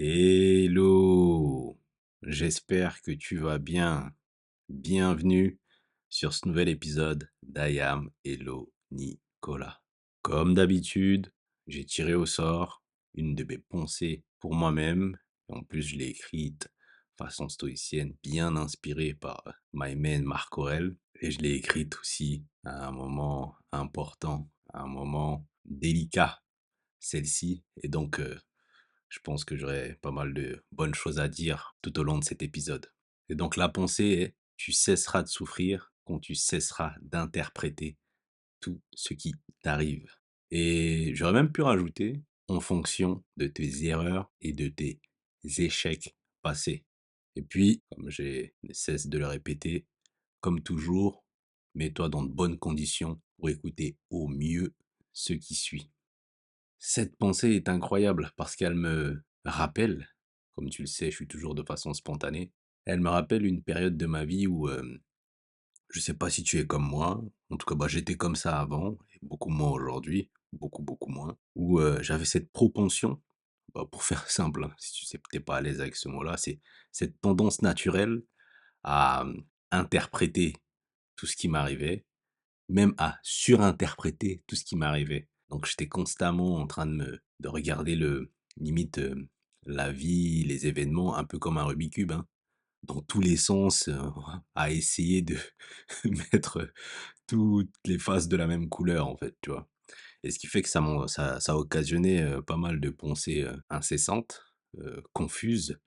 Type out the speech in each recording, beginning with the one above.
Hello, j'espère que tu vas bien. Bienvenue sur ce nouvel épisode d'Ayam Hello Nicolas. Comme d'habitude, j'ai tiré au sort une de mes pensées pour moi-même. En plus, je l'ai écrite façon stoïcienne, bien inspirée par my man Marc Aurèle. Et je l'ai écrite aussi à un moment important, à un moment délicat, celle-ci. Et donc, je pense que j'aurai pas mal de bonnes choses à dire tout au long de cet épisode. Et donc la pensée est, tu cesseras de souffrir quand tu cesseras d'interpréter tout ce qui t'arrive. Et j'aurais même pu rajouter, en fonction de tes erreurs et de tes échecs passés. Et puis, comme j'ai ne cesse de le répéter, comme toujours, mets-toi dans de bonnes conditions pour écouter au mieux ce qui suit. Cette pensée est incroyable parce qu'elle me rappelle, comme tu le sais, je suis toujours de façon spontanée, elle me rappelle une période de ma vie où, je sais pas si tu es comme moi, en tout cas, bah, j'étais comme ça avant, et beaucoup moins aujourd'hui, beaucoup, beaucoup moins, où j'avais cette propension, bah, pour faire simple, hein, si tu sais, t'es pas à l'aise avec ce mot-là, c'est cette tendance naturelle à interpréter tout ce qui m'arrivait, même à surinterpréter tout ce qui m'arrivait. Donc j'étais constamment en train de regarder limite, la vie, les événements un peu comme un Rubik's Cube, hein, dans tous les sens, à essayer de mettre toutes les faces de la même couleur en fait, tu vois? Et ce qui fait que ça a occasionné, pas mal de pensées, incessantes, confuses,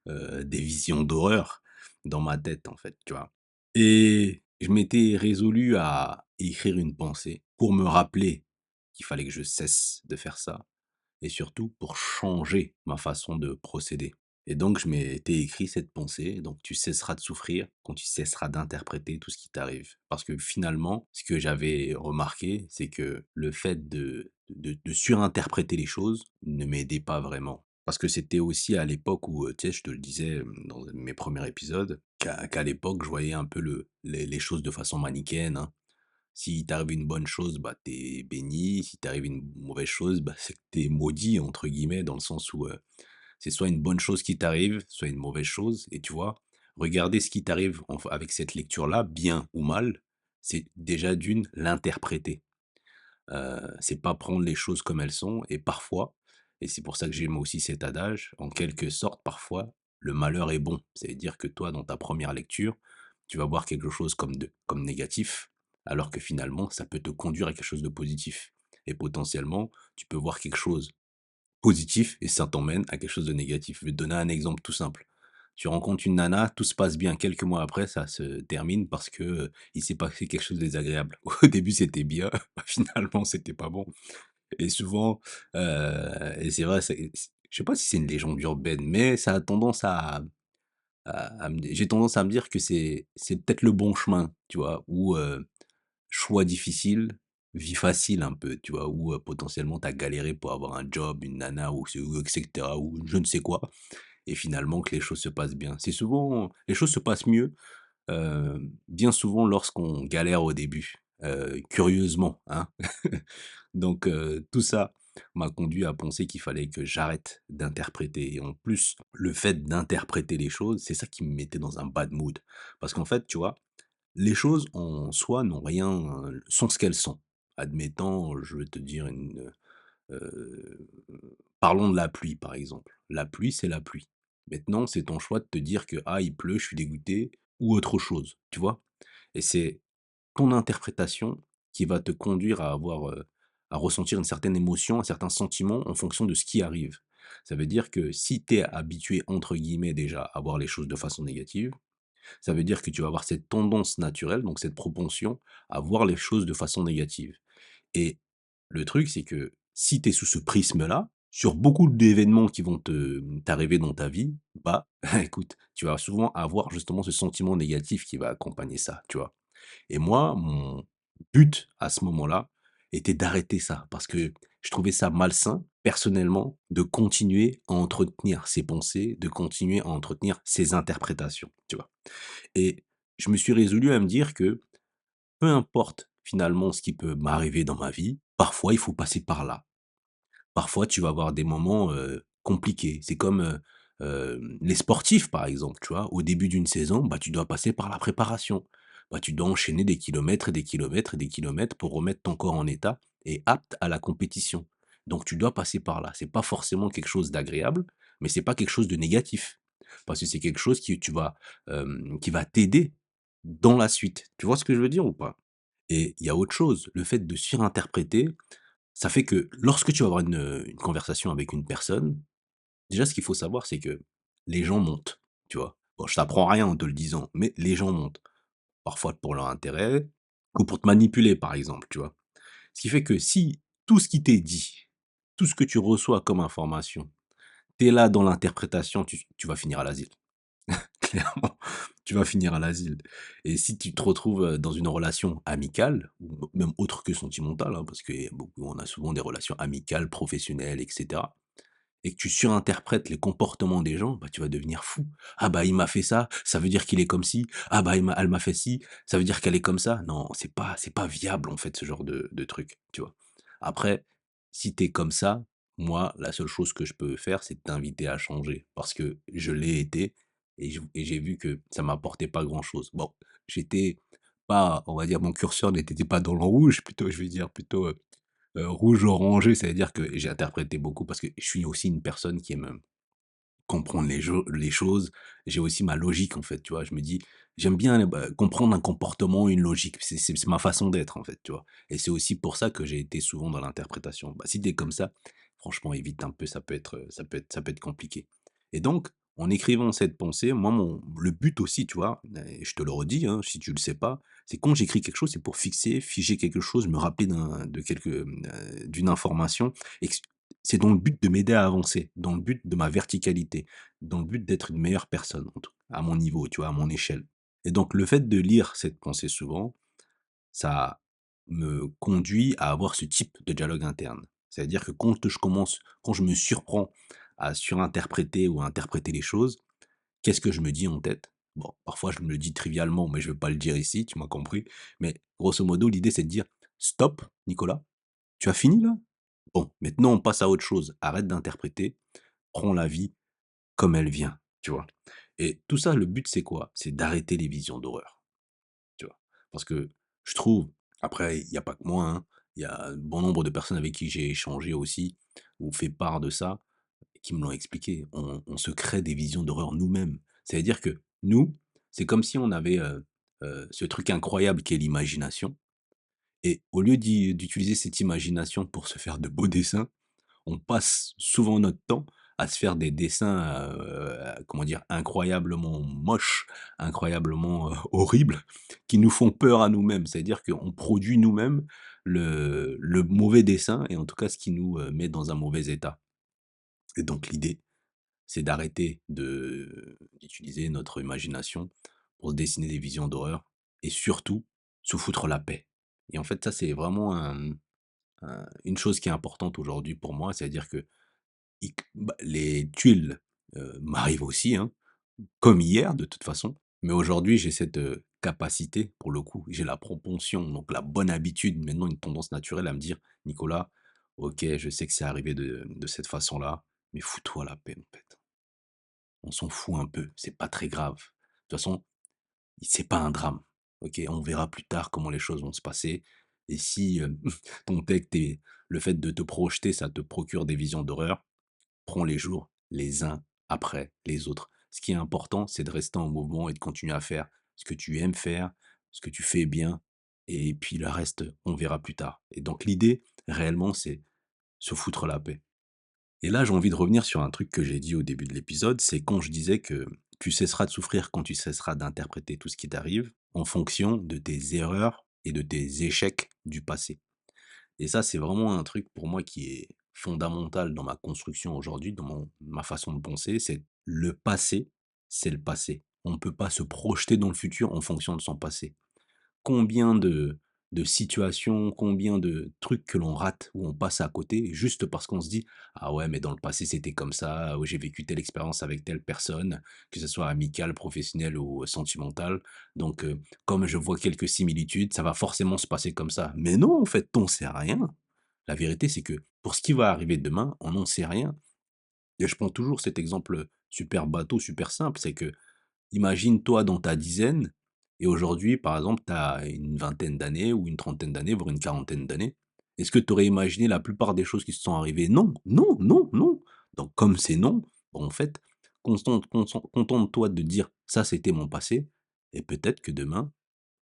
des visions d'horreur dans ma tête en fait, tu vois? Et je m'étais résolu à écrire une pensée pour me rappeler qu'il fallait que je cesse de faire ça et surtout pour changer ma façon de procéder. Et donc je m'étais écrit cette pensée, donc tu cesseras de souffrir quand tu cesseras d'interpréter tout ce qui t'arrive. Parce que finalement, ce que j'avais remarqué, c'est que le fait de surinterpréter les choses ne m'aidait pas vraiment. Parce que c'était aussi à l'époque où, tu sais, je te le disais dans mes premiers épisodes, qu'à l'époque, je voyais un peu les choses de façon manichéenne, hein. Si t'arrive une bonne chose, bah, t'es béni. Si t'arrive une mauvaise chose, bah, c'est que tu «maudit» entre guillemets, dans le sens où, c'est soit une bonne chose qui t'arrive, soit une mauvaise chose. Et tu vois, regarder ce qui t'arrive avec cette lecture-là, bien ou mal, c'est déjà d'une, l'interpréter. C'est pas prendre les choses comme elles sont et parfois, et c'est pour ça que j'aime aussi cet adage, en quelque sorte, parfois, le malheur est bon. Ça veut dire que toi, dans ta première lecture, tu vas voir quelque chose comme négatif, alors que finalement, ça peut te conduire à quelque chose de positif. Et potentiellement, tu peux voir quelque chose positif et ça t'emmène à quelque chose de négatif. Je vais te donner un exemple tout simple. Tu rencontres une nana, tout se passe bien. Quelques mois après, ça se termine parce que, il s'est passé quelque chose de désagréable. Au début, c'était bien, finalement, c'était pas bon. Et souvent, et c'est vrai, je sais pas si c'est une légende urbaine, mais ça a tendance j'ai tendance à me dire que c'est peut-être le bon chemin, tu vois? Ou, choix difficile, vie facile un peu, tu vois? Ou, potentiellement tu as galéré pour avoir un job, une nana ou et cetera ou je ne sais quoi et finalement que les choses se passent bien. C'est souvent les choses se passent mieux, bien souvent lorsqu'on galère au début, curieusement, hein. Donc tout ça m'a conduit à penser qu'il fallait que j'arrête d'interpréter et en plus, le fait d'interpréter les choses, c'est ça qui me mettait dans un bad mood. Parce qu'en fait, tu vois, les choses en soi n'ont rien, sont ce qu'elles sont. Admettons, je vais te dire heu, parlons de la pluie, par exemple. La pluie, c'est la pluie. Maintenant, c'est ton choix de te dire que: «Ah, il pleut, je suis dégoûté» ou autre chose, tu vois? Et c'est ton interprétation qui va te conduire à ressentir une certaine émotion, un certain sentiment en fonction de ce qui arrive. Ça veut dire que si tu es «habitué» entre guillemets déjà à voir les choses de façon négative, ça veut dire que tu vas avoir cette tendance naturelle, donc cette propension à voir les choses de façon négative. Et le truc, c'est que si tu es sous ce prisme-là, sur beaucoup d'événements qui vont t'arriver dans ta vie, bah, écoute, tu vas souvent avoir justement ce sentiment négatif qui va accompagner ça, tu vois? Et moi, mon but à ce moment-là était d'arrêter ça parce que je trouvais ça malsain, personnellement, de continuer à entretenir ces pensées, de continuer à entretenir ces interprétations, tu vois? Et je me suis résolu à me dire que peu importe finalement ce qui peut m'arriver dans ma vie, parfois il faut passer par là. Parfois tu vas avoir des moments, compliqué. C'est comme, les sportifs, par exemple, tu vois? Au début d'une saison, bah, tu dois passer par la préparation. Bah, tu dois enchaîner des kilomètres et des kilomètres et des kilomètres pour remettre ton corps en état et apte à la compétition. Donc tu dois passer par là. C'est pas forcément quelque chose d'agréable, mais c'est pas quelque chose de négatif. Parce que c'est quelque chose qui va t'aider dans la suite. Tu vois ce que je veux dire ou pas? Et il y a autre chose, le fait de surinterpréter, ça fait que lorsque tu vas avoir une conversation avec une personne, déjà ce qu'il faut savoir, c'est que les gens montent, tu vois? Bon, je t'apprends rien en te le disant, mais les gens montent. Parfois pour leur intérêt ou pour te manipuler, par exemple, tu vois? Ce qui fait que si tout ce qui t'est dit, tout ce que tu reçois comme information, tu es là dans l'interprétation, tu vas finir à l'asile. Clairement, tu vas finir à l'asile et si tu te retrouves, dans une relation amicale ou même autre que sentimentale, hein, parce qu'il y a beaucoup on a souvent des relations amicales, professionnelles et cetera et que tu surinterprètes les comportements des gens, bah, tu vas devenir fou. «Ah bah, il m'a fait ça, ça veut dire qu'il est comme ci. Ah bah, elle m'a fait ci, ça veut dire qu'elle est comme ça». Non, c'est pas viable, en fait, ce genre de truc, tu vois? Après, si tu es comme ça, moi, la seule chose que je peux faire, c'est t'inviter à changer parce que je l'ai été et j'ai vu que ça m'apportait pas grand-chose. Bon, j'étais pas on va dire, mon curseur n'était pas dans le rouge, plutôt, je vais dire plutôt, rouge orangé, c'est-à-dire que j'ai interprété beaucoup parce que je suis aussi une personne qui aime, comprendre les choses. J'ai aussi ma logique, en fait, tu vois? Je me dis j'aime bien, bah, comprendre un comportement, une logique. C'est ma façon d'être, en fait, tu vois? Et c'est aussi pour ça que j'ai été souvent dans l'interprétation. Bah, si tu es comme ça, franchement, évite un peu, ça peut être compliqué. Et donc, en écrivant cette pensée, moi, le but aussi, tu vois? Et je te le redis, hein, si tu le sais pas, c'est quand j'écris quelque chose, c'est pour fixer, figer quelque chose, me rappeler d'une information et que c'est dans le but de m'aider à avancer, dans le but de ma verticalité, dans le but d'être une meilleure personne, en tout à mon niveau, tu vois, à mon échelle. Et donc le fait de lire cette pensée souvent, ça me conduit à avoir ce type de dialogue interne. C'est-à-dire que quand je me surprends à surinterpréter ou à interpréter les choses, qu'est-ce que je me dis en tête? Bon, parfois je me le dis trivialement, mais je ne vais pas le dire ici, tu m'as compris. Mais grosso modo, l'idée c'est de dire: «Stop, Nicolas, tu as fini là? Bon, maintenant on passe à autre chose. Arrête d'interpréter, prends la vie comme elle vient», tu vois? Et tout ça, le but c'est quoi? C'est d'arrêter les visions d'horreur, tu vois? Parce que je trouve, après il y a pas que moi, hein, il y a bon nombre de personnes avec qui j'ai échangé aussi, ou fait part de ça, qui me l'ont expliqué. On se crée des visions d'horreur nous-mêmes. Ça veut dire que nous, c'est comme si on avait, ce truc incroyable qui est l'imagination et au lieu d'utiliser cette imagination pour se faire de beaux dessins, on passe souvent notre temps à se faire des dessins, comment dire? Incroyablement moches, incroyablement, horribles, qui nous font peur à nous-mêmes. C'est-à-dire qu'on produit nous-mêmes le mauvais dessin et en tout cas ce qui nous, met dans un mauvais état. Et donc l'idée, c'est d'arrêter d'utiliser notre imagination pour se dessiner des visions d'horreur et surtout se foutre la paix. Et en fait, ça, c'est vraiment une chose qui est importante aujourd'hui pour moi, c'est-à-dire que les tuiles, m'arrivent aussi, hein, comme hier de toute façon, mais aujourd'hui j'ai cette, capacité pour le coup, j'ai la propension, donc la bonne habitude, maintenant une tendance naturelle à me dire: «Nicolas, OK, je sais que c'est arrivé de cette façon-là, mais fous-toi la paix en fait. On s'en fout un peu, c'est pas très grave. De toute façon, c'est pas un drame, OK? On verra plus tard comment les choses vont se passer et si, ton texte et le fait de te projeter, ça te procure des visions d'horreur, prends les jours les uns après les autres. Ce qui est important, c'est de rester en mouvement et de continuer à faire ce que tu aimes faire, ce que tu fais bien et puis le reste, on verra plus tard. Et donc l'idée, réellement, c'est se foutre la paix. Et là, j'ai envie de revenir sur un truc que j'ai dit au début de l'épisode, c'est quand je disais que tu cesseras de souffrir quand tu cesseras d'interpréter tout ce qui t'arrive en fonction de tes erreurs et de tes échecs du passé. Et ça, c'est vraiment un truc pour moi qui est fondamental dans ma construction aujourd'hui, dans ma façon de penser, c'est le passé, c'est le passé. On ne peut pas se projeter dans le futur en fonction de son passé. Combien de situations, combien de trucs que l'on rate ou on passe à côté juste parce qu'on se dit: «Ah ouais, mais dans le passé, c'était comme ça, ou j'ai vécu telle expérience avec telle personne», que ce soit amicale, professionnelle ou sentimentale. Donc comme je vois quelques similitudes, ça va forcément se passer comme ça. Mais non, en fait, on sait rien. La vérité, c'est que pour ce qui va arriver demain, on n'en sait rien. Et je prends toujours cet exemple, super bateau, super simple, c'est que imagine-toi dans ta dizaine et aujourd'hui, par exemple, tu as une vingtaine d'années ou une trentaine d'années, voire une quarantaine d'années. Est-ce que tu aurais imaginé la plupart des choses qui se sont arrivées? Non, non, non, non. Donc comme c'est non, bon, en fait, contente-toi de dire: «Ça, c'était mon passé» et peut-être que demain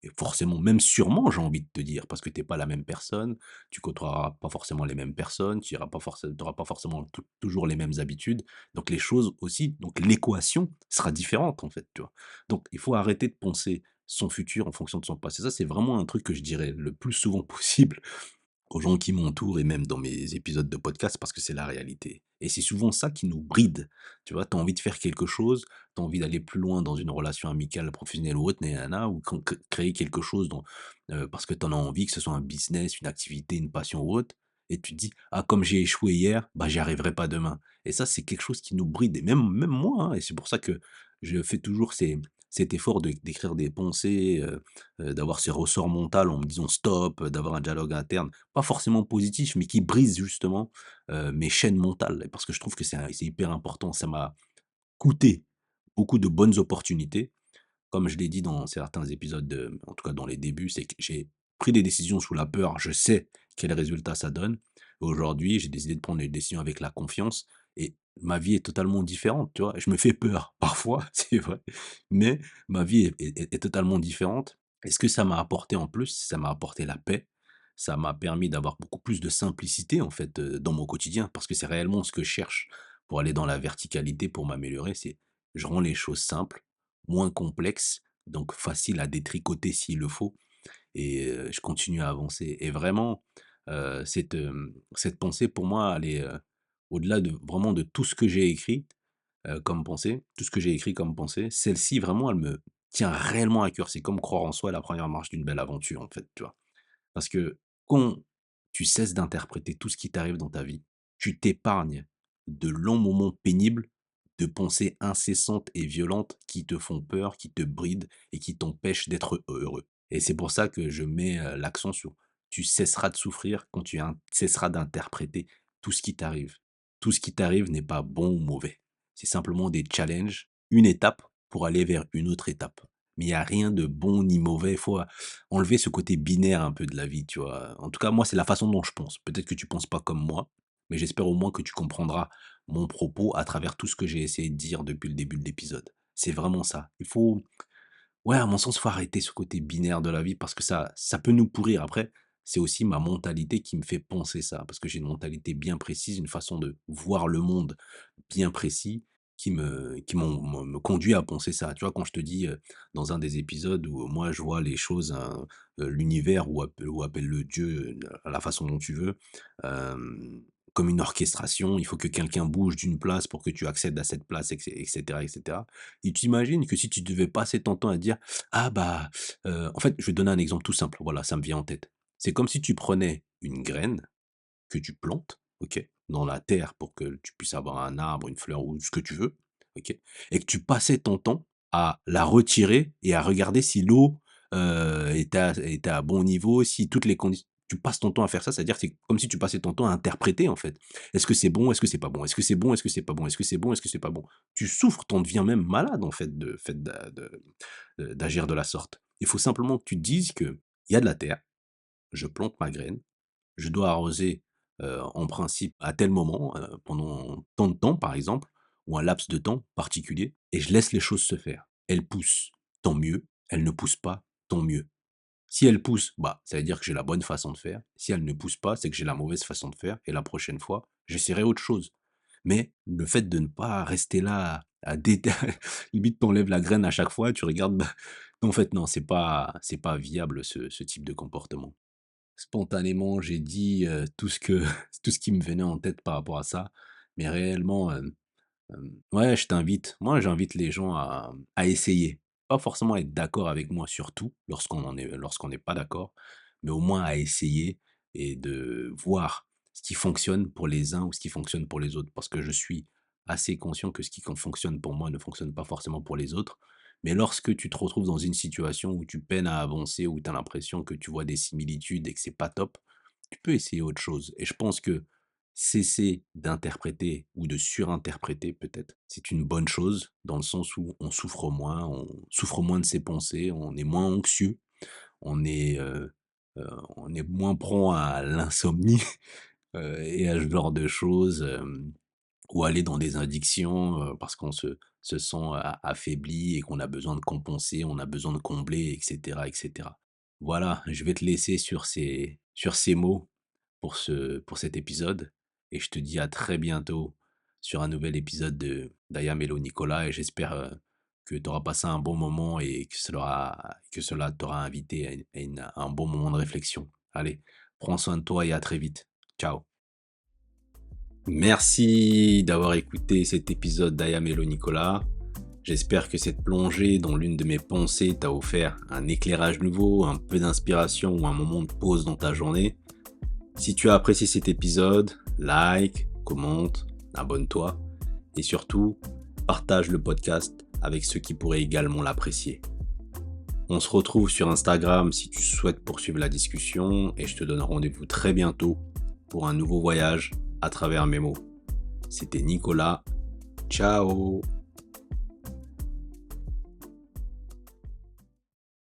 et forcément, même sûrement, j'ai envie de te dire, parce que tu es pas la même personne, tu côtoieras pas forcément les mêmes personnes, tu auras pas forcément toujours les mêmes habitudes. Donc les choses aussi, donc l'équation sera différente en fait, tu vois? Donc il faut arrêter de penser son futur en fonction de son passé. Ça, c'est vraiment un truc que je dirais le plus souvent possible aux gens qui m'entourent et même dans mes épisodes de podcast parce que c'est la réalité. Et c'est souvent ça qui nous bride. Tu vois, tu as envie de faire quelque chose, tu as envie d'aller plus loin dans une relation amicale, professionnelle ou autre, nanana, ou créer quelque chose parce que tu en as envie, que ce soit un business, une activité, une passion ou autre. Et tu te dis, ah, comme j'ai échoué hier, bah, j'y arriverai pas demain. Et ça, c'est quelque chose qui nous bride. Et même moi, hein, et c'est pour ça que je fais toujours cet effort d'écrire des pensées, d'avoir ces ressorts mentaux en me disant stop, d'avoir un dialogue interne pas forcément positif, mais qui brise justement, mes chaînes mentales. Parce que je trouve que c'est hyper important. Ça m'a coûté beaucoup de bonnes opportunités. Comme je l'ai dit dans certains épisodes en tout cas dans les débuts, c'est que j'ai pris des décisions sous la peur. Je sais quel résultat ça donne. Aujourd'hui, j'ai décidé de prendre les décisions avec la confiance et ma vie est totalement différente, tu vois? Je me fais peur parfois, c'est vrai, mais ma vie est totalement différente et ce que ça m'a apporté en plus, ça m'a apporté la paix. Ça m'a permis d'avoir beaucoup plus de simplicité, en fait, dans mon quotidien parce que c'est réellement ce que je cherche pour aller dans la verticalité, pour m'améliorer, c'est je rends les choses simples, moins complexes, donc facile à détricoter s'il le faut et je continue à avancer et vraiment, cette pensée pour moi, elle est, au-delà de vraiment de tout ce que j'ai écrit, comme pensée, tout ce que j'ai écrit comme pensée, celle-ci vraiment elle me tient réellement à cœur. C'est comme croire en soi, la première marche d'une belle aventure en fait, tu vois? Parce que quand tu cesses d'interpréter tout ce qui t'arrive dans ta vie, tu t'épargnes de longs moments pénibles, de pensées incessantes et violentes qui te font peur, qui te brident et qui t'empêchent d'être heureux. Et c'est pour ça que je mets l'accent sur tu cesseras de souffrir quand cesseras d'interpréter tout ce qui t'arrive. Tout ce qui t'arrive n'est pas bon ou mauvais. C'est simplement des challenges, une étape pour aller vers une autre étape. Mais il n'y a rien de bon ni mauvais. Il faut enlever ce côté binaire un peu de la vie, tu vois? En tout cas, moi, c'est la façon dont je pense. Peut-être que tu penses pas comme moi, mais j'espère au moins que tu comprendras mon propos à travers tout ce que j'ai essayé de dire depuis le début de l'épisode. C'est vraiment ça. Il faut ouais, à mon sens, faut arrêter ce côté binaire de la vie parce que ça peut nous pourrir. Après, c'est aussi ma mentalité qui me fait penser ça, parce que j'ai une mentalité bien précise, une façon de voir le monde bien précis qui me conduit à penser ça. Tu vois, quand je te dis, dans un des épisodes où moi je vois les choses, hein, l'univers ou appelle-le Dieu, à la façon dont tu veux, comme une orchestration, il faut que quelqu'un bouge d'une place pour que tu accèdes à cette place et cetera et cetera. Et tu imagines que si tu devais passer ton temps à dire: «Ah bah, en fait, je vais te donner un exemple tout simple, voilà, ça me vient en tête. C'est comme si tu prenais une graine que tu plantes, OK, dans la terre pour que tu puisses avoir un arbre, une fleur ou ce que tu veux, OK, et que tu passais ton temps à la retirer et à regarder si l'eau, était à bon niveau, si toutes les conditions tu passes ton temps à faire ça, c'est-à-dire que c'est comme si tu passais ton temps à interpréter, en fait. Est-ce que c'est bon? Est-ce que c'est pas bon? Est-ce que c'est bon? Est-ce que c'est pas bon? Est-ce que c'est bon? Est-ce que c'est pas bon? Tu souffres, tu en deviens même malade, en fait, d'agir de la sorte. Il faut simplement que tu te dises que: «Il y a de la terre, je plante ma graine, je dois arroser, en principe à tel moment, pendant tant de temps par exemple, ou un laps de temps particulier et je laisse les choses se faire. Elles poussent, tant mieux, elles ne poussent pas, tant mieux. Si elles poussent, bah, ça veut dire que j'ai la bonne façon de faire. Si elles ne poussent pas, c'est que j'ai la mauvaise façon de faire et la prochaine fois, j'essaierai autre chose. Mais le fait de ne pas rester là à déter limite tu la graine à chaque fois, tu regardes, bah, en fait non, c'est pas viable ce type de comportement. Spontanément, j'ai dit, tout ce que tout ce qui me venait en tête par rapport à ça, mais réellement, ouais, je t'invite moi, j'invite les gens à essayer. Pas forcément être d'accord avec moi sur tout, lorsqu'on n'est pas d'accord, mais au moins à essayer et de voir ce qui fonctionne pour les uns ou ce qui fonctionne pour les autres. Parce que je suis assez conscient que ce qui fonctionne pour moi ne fonctionne pas forcément pour les autres. Mais lorsque tu te retrouves dans une situation où tu peines à avancer, où tu as l'impression que tu vois des similitudes et que c'est pas top, tu peux essayer autre chose. Et je pense que cesser d'interpréter ou de surinterpréter peut-être, c'est une bonne chose dans le sens où on souffre moins de ses pensées, on est moins anxieux, on est, on est moins prompt à l'insomnie, et à ce genre de choses, ou aller dans des addictions, parce qu'on se sent affaibli et qu'on a besoin de compenser, on a besoin de combler et cetera et cetera. Voilà, je vais te laisser sur ces mots pour cet épisode et je te dis à très bientôt sur un nouvel épisode de d'Aya Mello Nicolas et j'espère, que tu auras passé un bon moment et que cela t'aura invité à un bon moment de réflexion. Allez, prends soin de toi et à très vite. Ciao. Merci d'avoir écouté cet épisode d'Aya Mello Nicolas. J'espère que cette plongée dans l'une de mes pensées t'a offert un éclairage nouveau, un peu d'inspiration ou un moment de pause dans ta journée. Si tu as apprécié cet épisode, like, commente, abonne-toi et surtout, partage le podcast avec ceux qui pourraient également l'apprécier. On se retrouve sur Instagram si tu souhaites poursuivre la discussion et je te donne rendez-vous très bientôt pour un nouveau voyage à travers mes mots. C'était Nicolas. Ciao!